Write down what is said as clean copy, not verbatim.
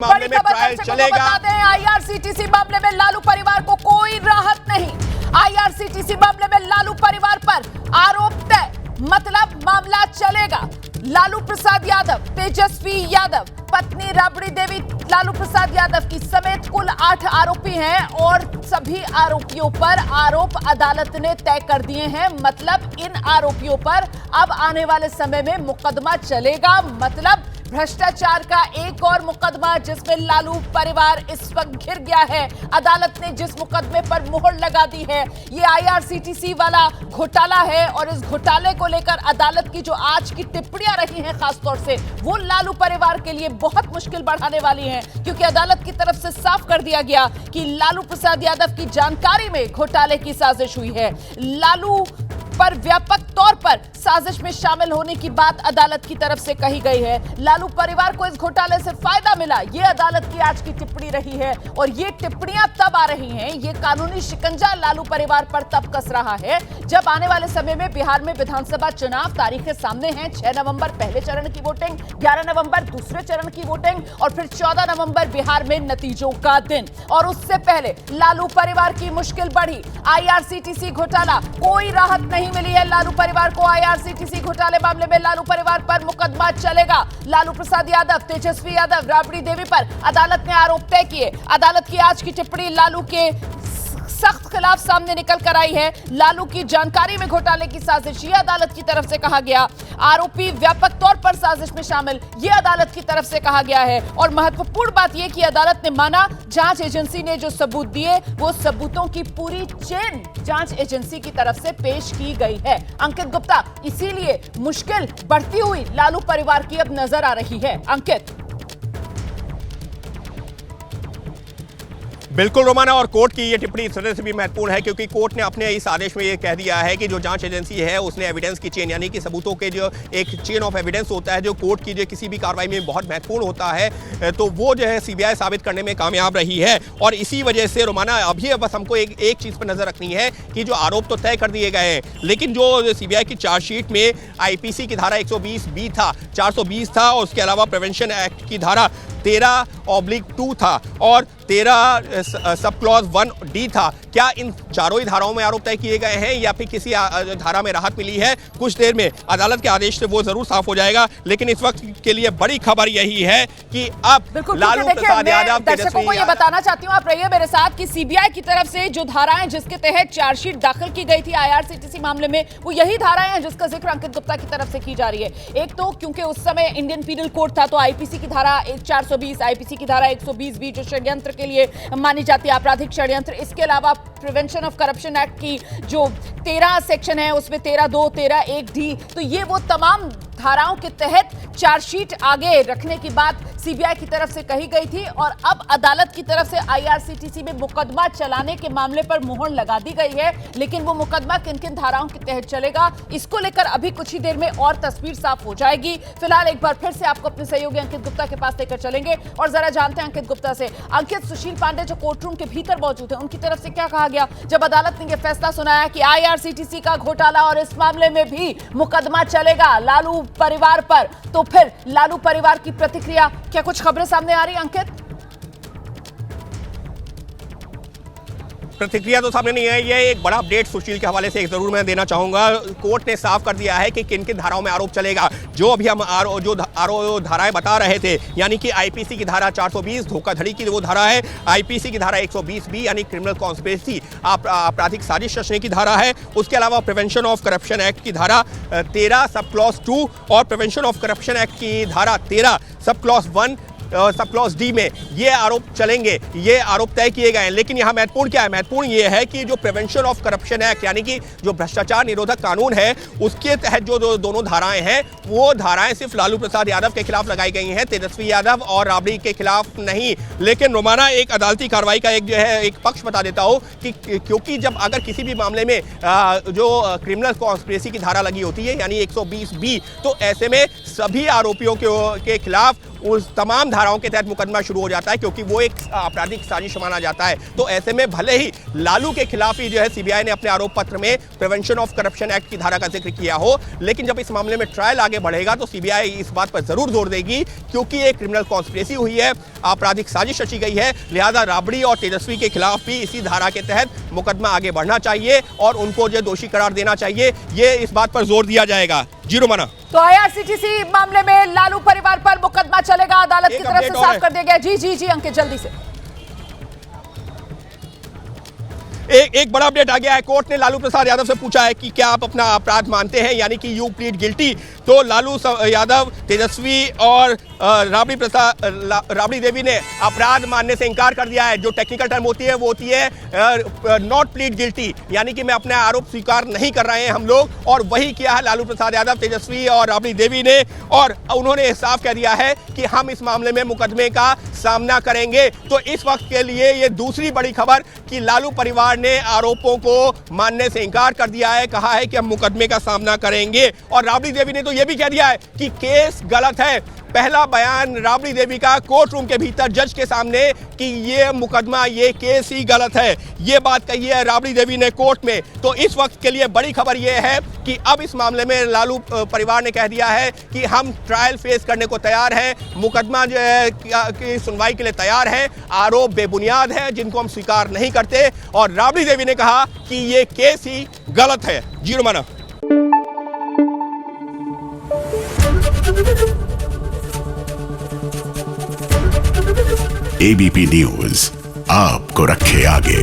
मामले में ट्रायल चलेगा। आईआरसीटीसी मामले में लालू परिवार को कोई राहत नहीं। आईआरसीटीसी मामले में लालू परिवार पर आरोप तय, मतलब मामला चलेगा। लालू प्रसाद यादव, तेजस्वी यादव, पत्नी राबड़ी देवी लालू प्रसाद यादव की समेत कुल 8 आरोपी हैं और सभी आरोपियों पर आरोप अदालत ने तय कर दिए हैं। मतलब इन आरोपियों पर अब आने वाले समय में मुकदमा चलेगा। मतलब भ्रष्टाचार का एक और मुकदमा जिसमें लालू परिवार इस वक्त घिर गया है। अदालत ने जिस मुकदमे पर मुहर लगा दी है ये आईआरसीटीसी वाला घोटाला है और इस घोटाले को लेकर अदालत की जो आज की टिप्पणियां रही हैं खासतौर से वो लालू परिवार के लिए बहुत मुश्किल बढ़ाने वाली हैं, क्योंकि अदालत की तरफ से साफ कर दिया गया कि लालू प्रसाद यादव की जानकारी में घोटाले की साजिश हुई है। लालू पर व्यापक तौर पर साजिश में शामिल होने की बात अदालत की तरफ से कही गई है। लालू परिवार को इस घोटाले से फायदा मिला, ये अदालत की आज की टिप्पणी रही है और ये टिप्पणियां तब आ रही हैं, ये कानूनी शिकंजा लालू परिवार पर तब कस रहा है जब आने वाले समय में बिहार में विधानसभा चुनाव तारीखें सामने हैं। 6 नवंबर पहले चरण की वोटिंग, 11 नवंबर दूसरे चरण की वोटिंग और फिर 14 नवंबर बिहार में नतीजों का दिन। और उससे पहले लालू परिवार की मुश्किल बढ़ी। आईआरसीटीसी घोटाला, कोई राहत नहीं मिली है लालू परिवार को। आईआरसीटीसी घोटाले मामले में लालू परिवार पर मुकदमा चलेगा। लालू प्रसाद यादव, तेजस्वी यादव, राबड़ी देवी पर अदालत ने आरोप तय किए। अदालत की आज की टिप्पणी लालू के सख्त खिलाफ सामने निकल कर आई है। लालू की जानकारी में घोटाले की साजिश, ये अदालत की तरफ से कहा गया। आरोपी व्यापक तौर पर साजिश में शामिल, ये अदालत की तरफ से कहा गया है। और महत्वपूर्ण बात यह कि अदालत ने माना जांच एजेंसी ने जो सबूत दिए वो सबूतों की पूरी चेन जांच एजेंसी की तरफ से पेश की गई है। अंकित गुप्ता, इसीलिए मुश्किल बढ़ती हुई लालू परिवार की अब नजर आ रही है। अंकित। बिल्कुल रोमाना, और कोर्ट की ये टिप्पणी इस तरह से भी महत्वपूर्ण है क्योंकि कोर्ट ने अपने इस आदेश में ये कह दिया है कि जो जांच एजेंसी है उसने एविडेंस की चेन, यानी कि सबूतों के जो एक चेन ऑफ एविडेंस होता है जो कोर्ट की जो किसी भी कार्रवाई में बहुत महत्वपूर्ण होता है, तो वो जो है सीबीआई साबित करने में कामयाब रही है। और इसी वजह से रोमाना अभी बस हमको एक चीज़ पर नजर रखनी है कि जो आरोप तो तय कर दिए गए हैं, लेकिन जो सीबीआई की चार्जशीट में आईपीसी की धारा 120B था, 420 था और उसके अलावा प्रिवेंशन एक्ट की धारा 13/2 था और 13 सब क्लॉज 1D था। क्या इन चारों ही धाराओं में आरोप तय किए गए हैं या फिर किसी धारा में राहत मिली है? कुछ देर में अदालत के आदेश से वो जरूर साफ हो जाएगा, लेकिन इस वक्त के लिए बड़ी खबर यही है कि अब लालू प्रसाद यादव, दर्शकों को ये बताना चाहती हूँ, आप रहिए मेरे साथ, कि सीबीआई की तरफ से जो धाराएं जिसके तहत चार्जशीट दाखिल की गई थी आईआरसीटीसी मामले में, वो यही धाराएं हैं जिसका जिक्र अंकित गुप्ता की तरफ से की जा रही है। एक तो क्योंकि उस समय इंडियन पीनल कोड था तो आईपीसी की धारा 420, आईपीसी की धारा 120B जो षड्यंत्र के लिए मानी जाती है, आपराधिक षड्यंत्र। इसके अलावा प्रिवेंशन ऑफ करप्शन एक्ट की जो 13 सेक्शन है उसमें 13(2), 13(1)D, तो ये वो तमाम धाराओं के तहत चार्जशीट आगे रखने की बात सीबीआई की तरफ से कही गई थी और अब अदालत की तरफ से आईआरसीटीसी में मुकदमा चलाने के मामले पर मुहर लगा दी गई है। लेकिन वो मुकदमा किन किन धाराओं के तहत चलेगा, इसको लेकर अभी कुछ ही देर में और तस्वीर साफ हो जाएगी। फिलहाल एक बार फिर से आपको अपने सहयोगी अंकित गुप्ता के पास लेकर चलेंगे और जरा जानते हैं अंकित गुप्ता से। अंकित, सुशील पांडे जो कोर्ट रूम के भीतर मौजूद है उनकी तरफ से क्या कहा गया जब अदालत ने यह फैसला सुनाया कि आईआरसीटीसी का घोटाला और इस मामले में भी मुकदमा चलेगा लालू परिवार पर? तो फिर लालू परिवार की प्रतिक्रिया, क्या कुछ खबरें सामने आ रही हैं अंकित? प्रतिक्रिया तो सामने नहीं है। ये एक बड़ा अपडेट सुशील के हवाले से एक जरूर मैं देना चाहूंगा। कोर्ट ने साफ कर दिया है कि किन किन धाराओं में आरोप चलेगा। जो अभी हम धाराएं बता रहे थे, यानी कि आईपीसी की धारा 420 धोखाधड़ी की वो धारा है, आईपीसी की धारा 120B यानी क्रिमिनल कॉन्स्पिरेसी आपराधिक साजिश रचने की धारा है, उसके अलावा प्रिवेंशन ऑफ करप्शन एक्ट की धारा 13 सब क्लॉज 2 और प्रिवेंशन ऑफ करप्शन एक्ट की धारा 13 sub clause 1 sub clause D में ये आरोप चलेंगे, ये आरोप तय किए गए हैं। लेकिन यहाँ महत्वपूर्ण क्या है? महत्वपूर्ण ये है कि जो प्रिवेंशन ऑफ करप्शन एक्ट यानी कि जो भ्रष्टाचार निरोधक कानून है उसके तहत जो दोनों धाराएं हैं वो धाराएं सिर्फ लालू प्रसाद यादव के खिलाफ लगाई गई हैं, तेजस्वी यादव और राबड़ी के खिलाफ नहीं। लेकिन रोमाना, एक अदालती कार्रवाई का एक जो है एक पक्ष बता देता हूँ कि क्योंकि जब अगर किसी भी मामले में जो क्रिमिनल कॉन्स्पिरेसी की धारा लगी होती है यानी 120B, तो ऐसे में सभी आरोपियों के खिलाफ उस तमाम धाराओं के तहत मुकदमा शुरू हो जाता है, क्योंकि वो एक आपराधिक साजिश माना जाता है। तो ऐसे में भले ही लालू के खिलाफ ही जो है सीबीआई ने अपने आरोप पत्र में प्रिवेंशन ऑफ करप्शन एक्ट की धारा का जिक्र किया हो, लेकिन जब इस मामले में ट्रायल आगे बढ़ेगा तो सीबीआई इस बात पर जरूर जोर देगी, क्योंकि एक क्रिमिनल कॉन्स्पिरेसी हुई है, आपराधिक साजिश रची गई है। लिहाजा राबड़ी और तेजस्वी के खिलाफ भी इसी धारा के तहत मुकदमा आगे बढ़ना चाहिए और उनको जो दोषी करार देना चाहिए, ये इस बात पर जोर दिया जाएगा। जी रोमाना। तो आईआरसीटीसी मामले में लालू परिवार पर मुकदमा चलेगा, अदालत की तरफ से साफ कर दिया गया। जी अंकित, जल्दी से। एक बड़ा अपडेट आ गया है। कोर्ट ने लालू प्रसाद यादव से पूछा है कि क्या आप अपना अपराध मानते हैं, यानी कि यू प्लीड गिल्टी। तो लालू यादव, तेजस्वी और राबड़ी देवी ने अपराध मानने से इनकार कर दिया है। जो टेक्निकल टर्म होती है वो होती है नॉट प्लीड गिल्टी, यानी कि मैं अपने आरोप स्वीकार नहीं कर रहे हैं हम लोग, और वही किया है लालू प्रसाद यादव, तेजस्वी और राबड़ी देवी ने, और उन्होंने साफ कह दिया है कि हम इस मामले में मुकदमे का सामना करेंगे। तो इस वक्त के लिए ये दूसरी बड़ी खबर कि लालू परिवार ने आरोपों को मानने से इनकार कर दिया है, कहा है कि हम मुकदमे का सामना करेंगे। और राबड़ी देवी ने तो यह भी कह दिया है कि केस गलत है। पहला बयान राबड़ी देवी का कोर्ट रूम के भीतर जज के सामने कि ये मुकदमा, ये केस ही गलत है, ये बात कही है राबड़ी देवी ने कोर्ट में। तो इस वक्त के लिए बड़ी खबर ये है कि अब इस मामले में लालू परिवार ने कह दिया है कि हम ट्रायल फेस करने को तैयार हैं, मुकदमा जो है की सुनवाई के लिए तैयार है। आरोप बेबुनियाद है जिनको हम स्वीकार नहीं करते, और राबड़ी देवी ने कहा कि ये केस ही गलत है। जी रोमाना। एबीपी न्यूज आपको रखे आगे।